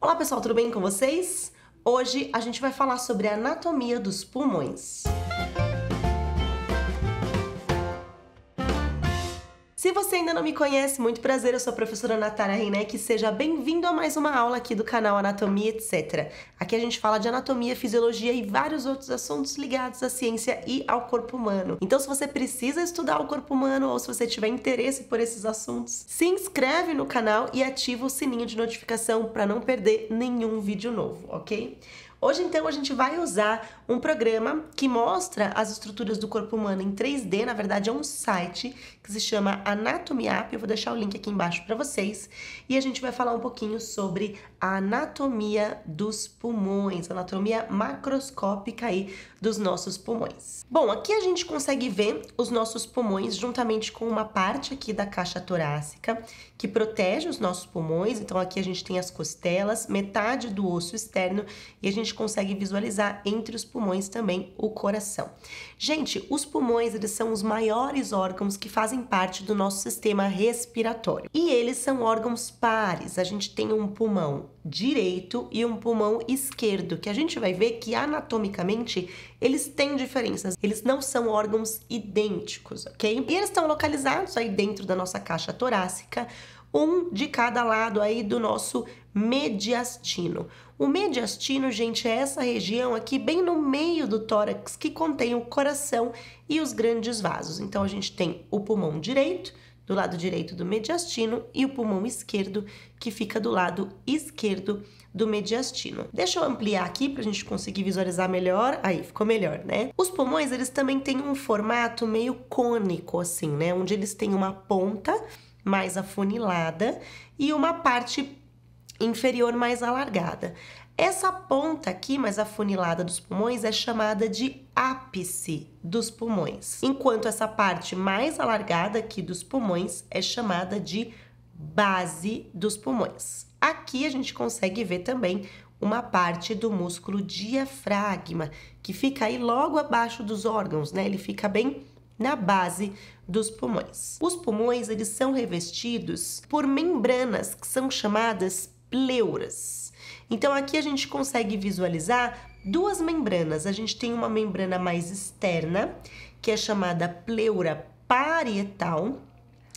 Olá pessoal, tudo bem com vocês? Hoje a gente vai falar sobre a anatomia dos pulmões. Se você ainda não me conhece, muito prazer, eu sou a professora Natália Reineck, seja bem-vindo a mais uma aula aqui do canal Anatomia Etc. Aqui a gente fala de anatomia, fisiologia e vários outros assuntos ligados à ciência e ao corpo humano. Então, se você precisa estudar o corpo humano ou se você tiver interesse por esses assuntos, se inscreve no canal e ativa o sininho de notificação para não perder nenhum vídeo novo, ok? Hoje, então, a gente vai usar um programa que mostra as estruturas do corpo humano em 3D. Na verdade, é um site que se chama AnatomiApp. Eu vou deixar o link aqui embaixo para vocês. E a gente vai falar um pouquinho sobre a anatomia dos pulmões, a anatomia macroscópica aí dos nossos pulmões. Bom, aqui a gente consegue ver os nossos pulmões juntamente com uma parte aqui da caixa torácica que protege os nossos pulmões. Então, aqui a gente tem as costelas, metade do osso externo e a gente consegue visualizar entre os pulmões também o coração. Gente, os pulmões, eles são os maiores órgãos que fazem parte do nosso sistema respiratório. E eles são órgãos pares. A gente tem um pulmão direito e um pulmão esquerdo, que a gente vai ver que anatomicamente eles têm diferenças. Eles não são órgãos idênticos, ok? E eles estão localizados aí dentro da nossa caixa torácica, um de cada lado aí do nosso mediastino. O mediastino, gente, é essa região aqui bem no meio do tórax que contém o coração e os grandes vasos. Então, a gente tem o pulmão direito, do lado direito do mediastino, e o pulmão esquerdo, que fica do lado esquerdo do mediastino. Deixa eu ampliar aqui para a gente conseguir visualizar melhor. Aí, ficou melhor, né? Os pulmões, eles também têm um formato meio cônico, assim, né? Onde eles têm uma ponta mais afunilada e uma parte inferior mais alargada. Essa ponta aqui mais afunilada dos pulmões é chamada de ápice dos pulmões, enquanto essa parte mais alargada aqui dos pulmões é chamada de base dos pulmões. Aqui a gente consegue ver também uma parte do músculo diafragma, que fica aí logo abaixo dos órgãos, né? Ele fica bem na base dos pulmões. Os pulmões, eles são revestidos por membranas que são chamadas pleuras. Então, aqui a gente consegue visualizar duas membranas. A gente tem uma membrana mais externa, que é chamada pleura parietal,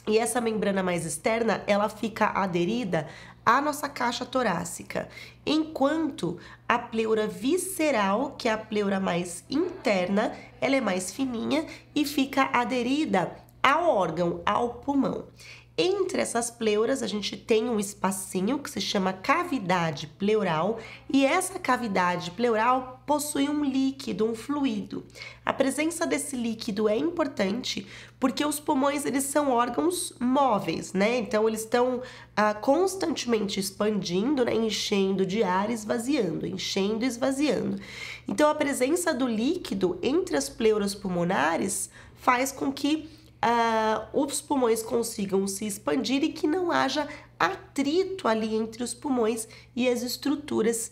e essa membrana mais externa, ela fica aderida à nossa caixa torácica, enquanto a pleura visceral, que é a pleura mais interna, ela é mais fininha e fica aderida ao órgão, ao pulmão. Entre essas pleuras, a gente tem um espacinho que se chama cavidade pleural, e essa cavidade pleural possui um líquido, um fluido. A presença desse líquido é importante porque os pulmões, eles são órgãos móveis, né? Então, eles estão constantemente expandindo, né? Enchendo de ar, esvaziando, enchendo e esvaziando. Então, a presença do líquido entre as pleuras pulmonares faz com que os pulmões consigam se expandir e que não haja atrito ali entre os pulmões e as estruturas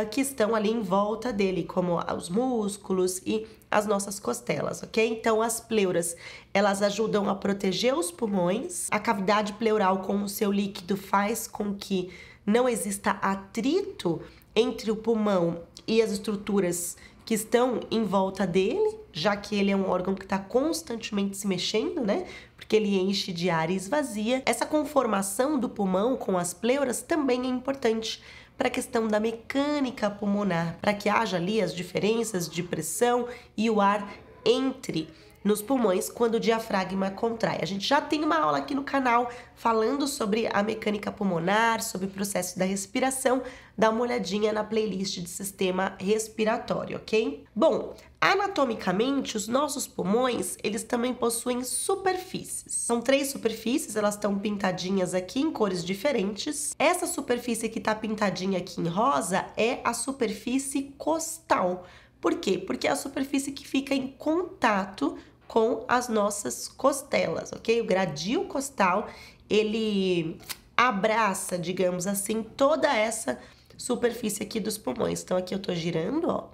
que estão ali em volta dele, como os músculos e as nossas costelas, ok? Então, as pleuras, elas ajudam a proteger os pulmões. A cavidade pleural com o seu líquido faz com que não exista atrito entre o pulmão e as estruturas que estão em volta dele, já que ele é um órgão que está constantemente se mexendo, né? Porque ele enche de ar e esvazia. Essa conformação do pulmão com as pleuras também é importante para a questão da mecânica pulmonar, para que haja ali as diferenças de pressão e o ar entre nos pulmões quando o diafragma contrai. A gente já tem uma aula aqui no canal falando sobre a mecânica pulmonar, sobre o processo da respiração. Dá uma olhadinha na playlist de sistema respiratório, ok? Bom, anatomicamente, os nossos pulmões, eles também possuem superfícies. São 3 superfícies, elas estão pintadinhas aqui em cores diferentes. Essa superfície que está pintadinha aqui em rosa é a superfície costal. Por quê? Porque é a superfície que fica em contato com as nossas costelas, ok? O gradil costal, ele abraça, digamos assim, toda essa superfície aqui dos pulmões. Então, aqui eu tô girando, ó.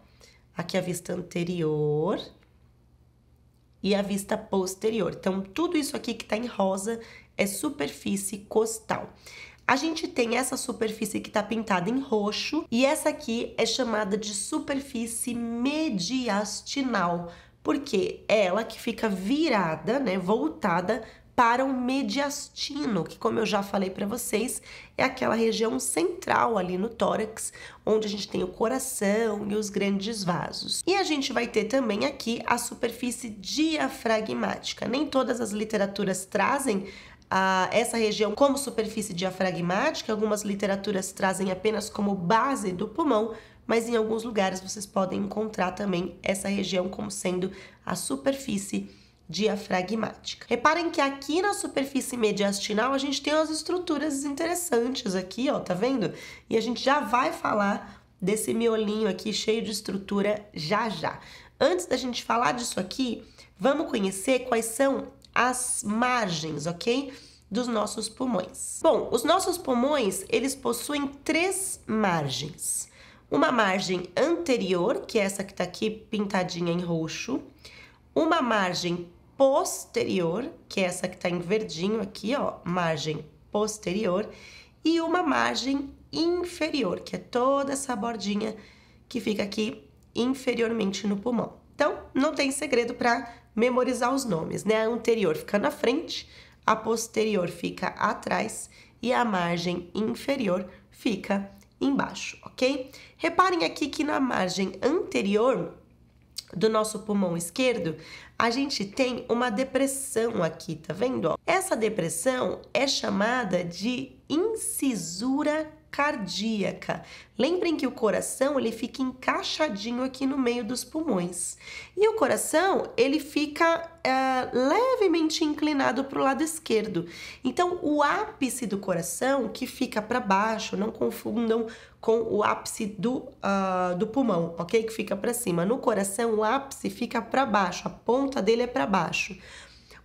Aqui a vista anterior e a vista posterior. Então, tudo isso aqui que tá em rosa é superfície costal. A gente tem essa superfície que está pintada em roxo e essa aqui é chamada de superfície mediastinal, porque é ela que fica virada, né, voltada para o mediastino, que, como eu já falei para vocês, é aquela região central ali no tórax, onde a gente tem o coração e os grandes vasos. E a gente vai ter também aqui a superfície diafragmática. Nem todas as literaturas trazem essa região como superfície diafragmática, algumas literaturas trazem apenas como base do pulmão, mas em alguns lugares vocês podem encontrar também essa região como sendo a superfície diafragmática. Reparem que aqui na superfície mediastinal a gente tem umas estruturas interessantes aqui, ó, tá vendo? E a gente já vai falar desse miolinho aqui cheio de estrutura já já. Antes da gente falar disso aqui, vamos conhecer quais são as margens, ok? Dos nossos pulmões. Bom, os nossos pulmões, eles possuem 3 margens. Uma margem anterior, que é essa que tá aqui pintadinha em roxo. Uma margem posterior, que é essa que tá em verdinho aqui, ó, margem posterior. E uma margem inferior, que é toda essa bordinha que fica aqui inferiormente no pulmão. Então, não tem segredo para memorizar os nomes, né? A anterior fica na frente, a posterior fica atrás e a margem inferior fica embaixo, ok? Reparem aqui que na margem anterior do nosso pulmão esquerdo, a gente tem uma depressão aqui, tá vendo? Essa depressão é chamada de incisura cardíaca. Lembrem que o coração, ele fica encaixadinho aqui no meio dos pulmões. E o coração, ele fica levemente inclinado para o lado esquerdo. Então, o ápice do coração, que fica para baixo, não confundam com o ápice do pulmão, ok? Que fica para cima. No coração, o ápice fica para baixo, a ponta dele é para baixo.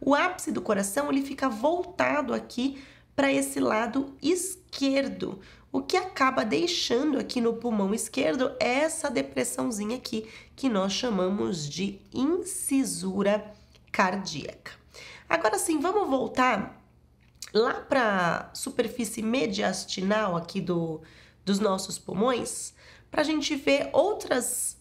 O ápice do coração, ele fica voltado aqui para esse lado esquerdo, o que acaba deixando aqui no pulmão esquerdo essa depressãozinha aqui, que nós chamamos de incisura cardíaca. Agora sim, vamos voltar lá para a superfície mediastinal aqui dos nossos pulmões, para a gente ver outras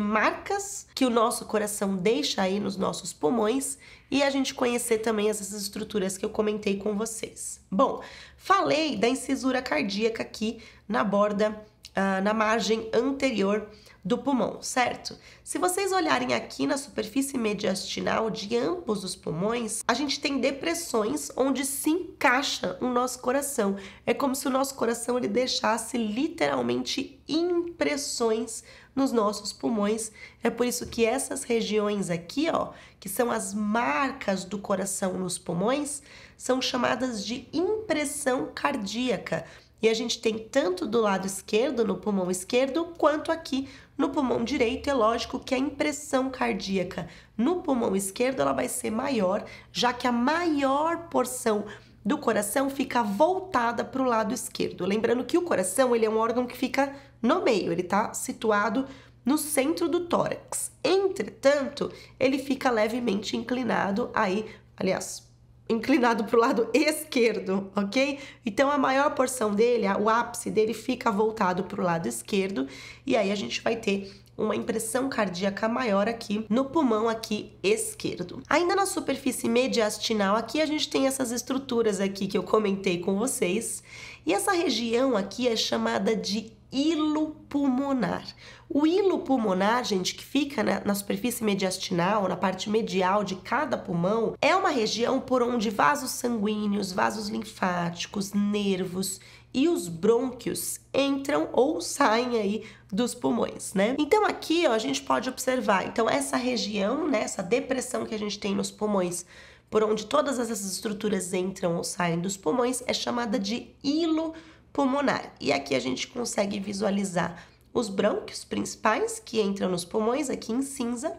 marcas que o nosso coração deixa aí nos nossos pulmões e a gente conhecer também essas estruturas que eu comentei com vocês. Bom, falei da incisura cardíaca aqui na borda, na margem anterior do pulmão, certo? Se vocês olharem aqui na superfície mediastinal de ambos os pulmões, a gente tem depressões onde se encaixa o nosso coração. É como se o nosso coração ele deixasse literalmente impressões nos nossos pulmões. É por isso que essas regiões aqui, ó, que são as marcas do coração nos pulmões, são chamadas de impressão cardíaca. E a gente tem tanto do lado esquerdo, no pulmão esquerdo, quanto aqui no pulmão direito. É lógico que a impressão cardíaca no pulmão esquerdo ela vai ser maior, já que a maior porção do coração fica voltada para o lado esquerdo. Lembrando que o coração ele é um órgão que fica no meio, ele está situado no centro do tórax. Entretanto, ele fica levemente inclinado aí, aliás, inclinado para o lado esquerdo, ok? Então, a maior porção dele, o ápice dele fica voltado para o lado esquerdo e aí a gente vai ter uma impressão cardíaca maior aqui no pulmão aqui esquerdo. Ainda na superfície mediastinal aqui a gente tem essas estruturas aqui que eu comentei com vocês e essa região aqui é chamada de hilo pulmonar. O hilo pulmonar, gente, que fica na superfície mediastinal, na parte medial de cada pulmão, é uma região por onde vasos sanguíneos, vasos linfáticos, nervos e os brônquios entram ou saem aí dos pulmões, né? Então aqui, ó, a gente pode observar, então essa região, né, essa depressão que a gente tem nos pulmões, por onde todas essas estruturas entram ou saem dos pulmões, é chamada de hilo pulmonar. E aqui a gente consegue visualizar os brônquios principais que entram nos pulmões, aqui em cinza.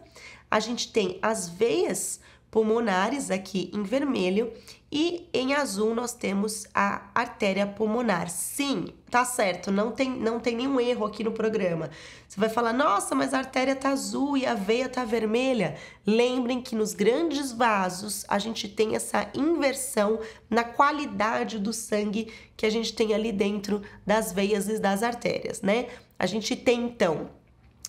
A gente tem as veias pulmonares aqui em vermelho e em azul nós temos a artéria pulmonar. Sim, tá certo, não tem nenhum erro aqui no programa. Você vai falar, nossa, mas a artéria tá azul e a veia tá vermelha. Lembrem que nos grandes vasos a gente tem essa inversão na qualidade do sangue que a gente tem ali dentro das veias e das artérias, né? A gente tem, então,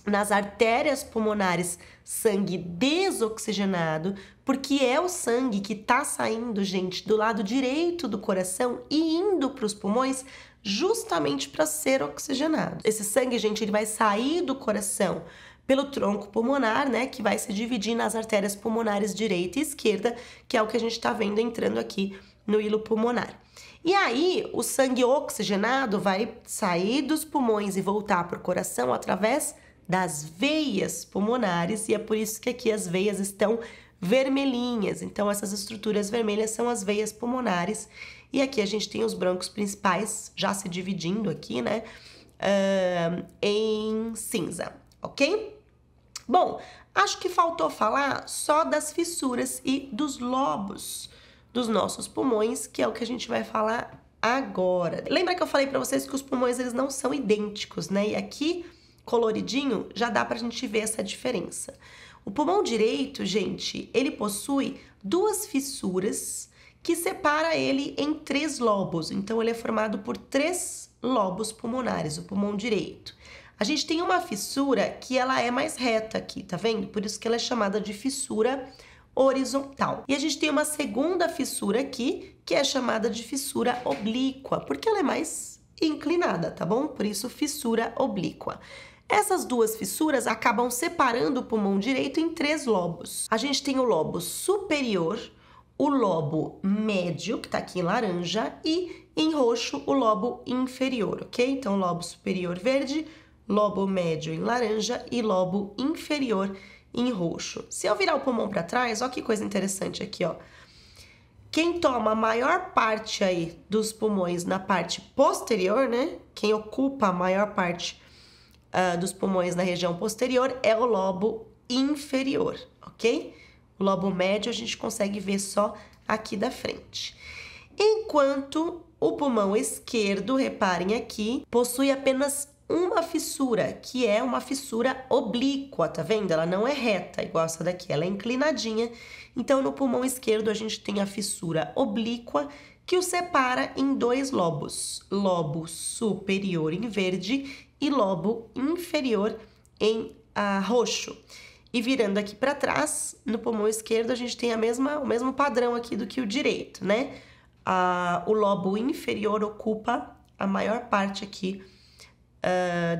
nas artérias pulmonares, sangue desoxigenado, porque é o sangue que tá saindo, gente, do lado direito do coração e indo para os pulmões justamente para ser oxigenado. Esse sangue, gente, ele vai sair do coração pelo tronco pulmonar, né, que vai se dividir nas artérias pulmonares direita e esquerda, que é o que a gente está vendo entrando aqui no hilo pulmonar. E aí, o sangue oxigenado vai sair dos pulmões e voltar para o coração através das veias pulmonares, e é por isso que aqui as veias estão vermelhinhas. Então, essas estruturas vermelhas são as veias pulmonares, e aqui a gente tem os brônquios principais já se dividindo aqui, né, em cinza, ok? Bom, acho que faltou falar só das fissuras e dos lobos dos nossos pulmões, que é o que a gente vai falar agora. Lembra que eu falei para vocês que os pulmões eles não são idênticos, né? E aqui coloridinho, já dá pra gente ver essa diferença. O pulmão direito, gente, ele possui duas fissuras que separa ele em 3 lobos. Então, ele é formado por 3 lobos pulmonares, o pulmão direito. A gente tem uma fissura que ela é mais reta aqui, tá vendo? Por isso que ela é chamada de fissura horizontal. E a gente tem uma segunda fissura aqui, que é chamada de fissura oblíqua, porque ela é mais inclinada, tá bom? Por isso, fissura oblíqua. Essas duas fissuras acabam separando o pulmão direito em 3 lobos. A gente tem o lobo superior, o lobo médio, que tá aqui em laranja, e em roxo o lobo inferior, ok? Então, lobo superior verde, lobo médio em laranja e lobo inferior em roxo. Se eu virar o pulmão para trás, ó que coisa interessante aqui, ó. Quem toma a maior parte aí dos pulmões na parte posterior, né? Quem ocupa a maior parte dos pulmões na região posterior é o lobo inferior, ok? O lobo médio a gente consegue ver só aqui da frente. Enquanto o pulmão esquerdo, reparem aqui, possui apenas uma fissura, que é uma fissura oblíqua, tá vendo? Ela não é reta, igual essa daqui, ela é inclinadinha. Então, no pulmão esquerdo, a gente tem a fissura oblíqua, que o separa em 2 lobos. Lobo superior em verde e lobo inferior em roxo. E virando aqui para trás, no pulmão esquerdo, a gente tem o mesmo padrão aqui do que o direito, né? O lobo inferior ocupa a maior parte aqui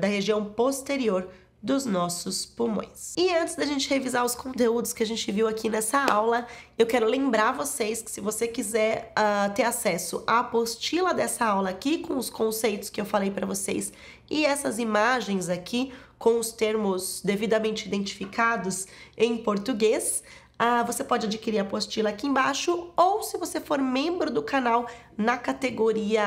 da região posterior dos nossos pulmões. E antes da gente revisar os conteúdos que a gente viu aqui nessa aula, eu quero lembrar vocês que se você quiser ter acesso à apostila dessa aula aqui, com os conceitos que eu falei para vocês, e essas imagens aqui, com os termos devidamente identificados em português, você pode adquirir a apostila aqui embaixo, ou se você for membro do canal na categoria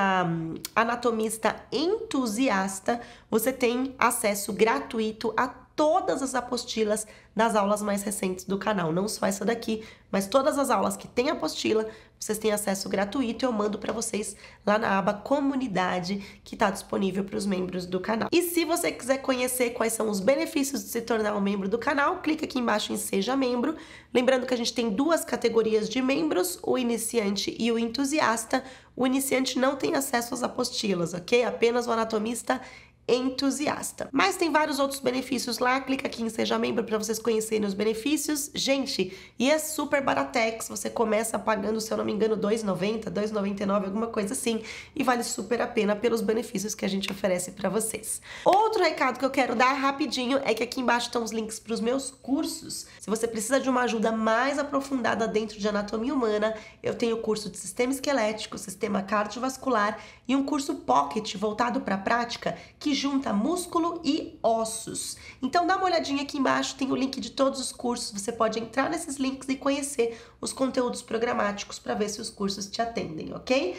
Anatomista Entusiasta, você tem acesso gratuito a todas as apostilas das aulas mais recentes do canal. Não só essa daqui, mas todas as aulas que tem apostila, vocês têm acesso gratuito e eu mando para vocês lá na aba Comunidade, que está disponível para os membros do canal. E se você quiser conhecer quais são os benefícios de se tornar um membro do canal, clica aqui embaixo em Seja Membro. Lembrando que a gente tem 2 categorias de membros, o iniciante e o entusiasta. O iniciante não tem acesso às apostilas, ok? Apenas o anatomista entusiasta. Mas tem vários outros benefícios lá, clica aqui em Seja Membro para vocês conhecerem os benefícios. Gente, e é super baratex, você começa pagando, se eu não me engano, R$ 2,90, R$ 2,99, alguma coisa assim, e vale super a pena pelos benefícios que a gente oferece para vocês. Outro recado que eu quero dar rapidinho é que aqui embaixo estão os links para os meus cursos. Se você precisa de uma ajuda mais aprofundada dentro de anatomia humana, eu tenho o curso de sistema esquelético, sistema cardiovascular e um curso pocket voltado para a prática que junta músculo e ossos. Então dá uma olhadinha aqui embaixo, tem o link de todos os cursos, você pode entrar nesses links e conhecer os conteúdos programáticos para ver se os cursos te atendem, ok?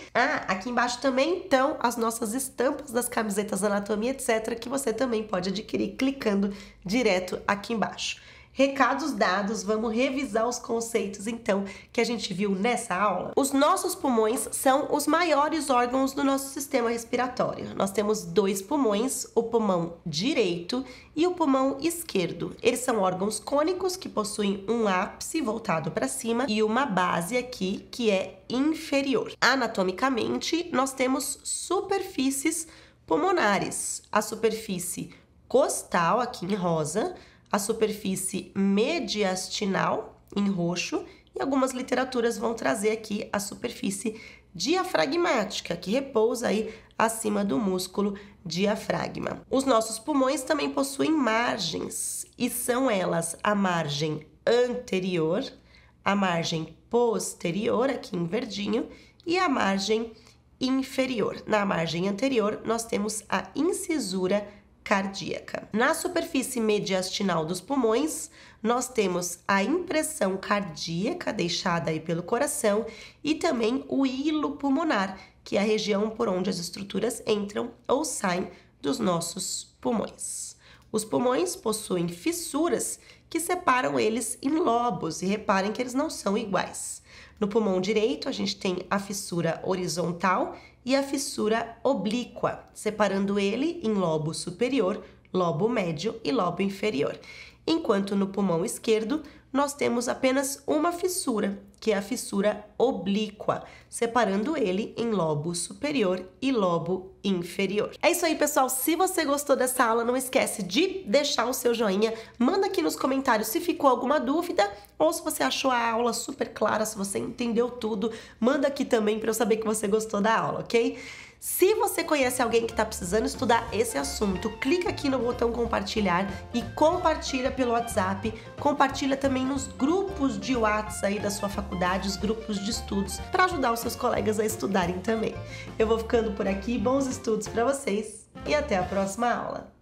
Aqui embaixo também estão as nossas estampas das camisetas Anatomia, etc, que você também pode adquirir clicando direto aqui embaixo. Recados dados, vamos revisar os conceitos então que a gente viu nessa aula. Os nossos pulmões são os maiores órgãos do nosso sistema respiratório. Nós temos 2 pulmões, o pulmão direito e o pulmão esquerdo. Eles são órgãos cônicos que possuem um ápice voltado para cima e uma base aqui que é inferior. Anatomicamente, nós temos superfícies pulmonares. A superfície costal, aqui em rosa, a superfície mediastinal, em roxo, e algumas literaturas vão trazer aqui a superfície diafragmática, que repousa aí acima do músculo diafragma. Os nossos pulmões também possuem margens, e são elas a margem anterior, a margem posterior, aqui em verdinho, e a margem inferior. Na margem anterior, nós temos a incisura cardíaca. Na superfície mediastinal dos pulmões, nós temos a impressão cardíaca deixada aí pelo coração e também o hilo pulmonar, que é a região por onde as estruturas entram ou saem dos nossos pulmões. Os pulmões possuem fissuras que separam eles em lobos e reparem que eles não são iguais. No pulmão direito, a gente tem a fissura horizontal e a fissura oblíqua, separando ele em lobo superior, lobo médio e lobo inferior. Enquanto no pulmão esquerdo, nós temos apenas uma fissura, que é a fissura oblíqua, separando ele em lobo superior e lobo inferior. É isso aí, pessoal. Se você gostou dessa aula, não esquece de deixar o seu joinha, manda aqui nos comentários se ficou alguma dúvida ou se você achou a aula super clara, se você entendeu tudo, manda aqui também para eu saber que você gostou da aula, ok? Se você conhece alguém que está precisando estudar esse assunto, clica aqui no botão compartilhar e compartilha pelo WhatsApp, compartilha também nos grupos de WhatsApp aí da sua faculdade, os grupos de estudos, para ajudar os seus colegas a estudarem também. Eu vou ficando por aqui, bons estudos para vocês e até a próxima aula!